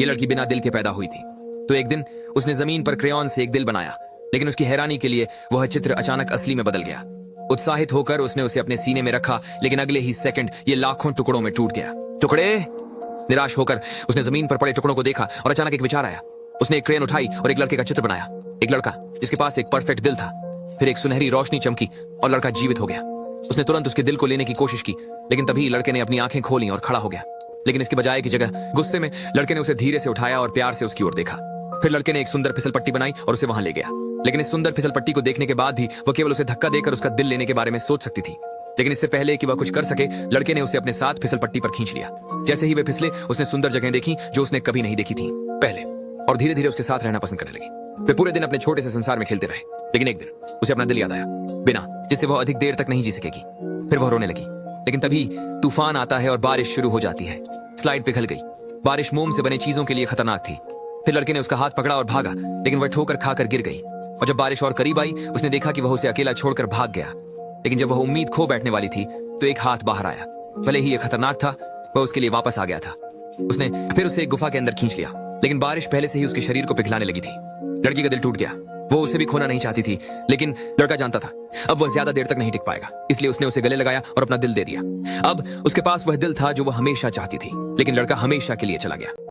ये लड़की बिना दिल के पैदा हुई थी। तो एक दिन उसने जमीन पर क्रेयॉन से एक दिल बनाया, लेकिन उसकी हैरानी के लिए वह चित्र अचानक असली में बदल गया। उत्साहित होकर उसने उसे अपने सीने में रखा, लेकिन अगले ही सेकंड ये लाखों टुकड़ों में टूट गया। टुकड़े! निराश होकर उसने जमीन पर पड़े टुकड़ों को देखा और अचानक एक विचार आया। उसने एक क्रेयन उठाई और एक लड़के का चित्र बनाया। एक लड़का जिसके पास एक परफेक्ट दिल था। फिर एक सुनहरी रोशनी चमकी और लड़का जीवित हो गया। उसने तुरंत उसके दिल को लेने की कोशिश की, लेकिन तभी लड़के ने अपनी आंखें खोली और खड़ा हो गया। लेकिन इसके बजाय की जगह गुस्से में लड़के ने उसे धीरे से उठाया और प्यार से उसकी ओर देखा। फिर लड़के ने एक सुंदर फिसल पट्टी बनाई और उसे वहां ले गया। लेकिन इस सुंदर फिसल पट्टी को देखने के बाद भी वह केवल उसे धक्का देकर उसका दिल लेने के बारे में सोच सकती थी। लेकिन इससे पहले कि वह कुछ कर सके, लड़के ने उसे अपने साथ फिसल पट्टी पर खींच लिया। जैसे ही वे फिसले, उसने सुंदर जगह देखी जो उसने कभी नहीं देखी थी पहले, और धीरे धीरे उसके साथ रहना पसंद करने लगी। वे पूरे दिन अपने छोटे से संसार में खेलते रहे, लेकिन एक दिन उसे अपना दिल याद आया, बिना जिससे वह अधिक देर तक नहीं जी सकेगी। फिर वह रोने लगी, लेकिन तभी तूफान आता है और बारिश शुरू हो जाती है। स्लाइड पिघल गई। बारिश मोम से बने चीजों के लिए खतरनाक थी। फिर लड़के ने उसका हाथ पकड़ा और भागा, लेकिन वह ठोकर खाकर गिर गई। और जब बारिश और करीब आई, उसने देखा कि वह उसे अकेला छोड़कर भाग गया। लेकिन जब वह उम्मीद खो बैठने वाली थी, तो एक हाथ बाहर आया। भले ही यह खतरनाक था, वह उसके लिए वापस आ गया था। उसने फिर उसे एक गुफा के अंदर खींच लिया, लेकिन बारिश पहले से ही उसके शरीर को पिघलाने लगी थी। लड़की का दिल टूट गया। वो उसे भी खोना नहीं चाहती थी, लेकिन लड़का जानता था अब वह ज्यादा देर तक नहीं टिक पाएगा। इसलिए उसने उसे गले लगाया और अपना दिल दे दिया। अब उसके पास वह दिल था जो वह हमेशा चाहती थी, लेकिन लड़का हमेशा के लिए चला गया।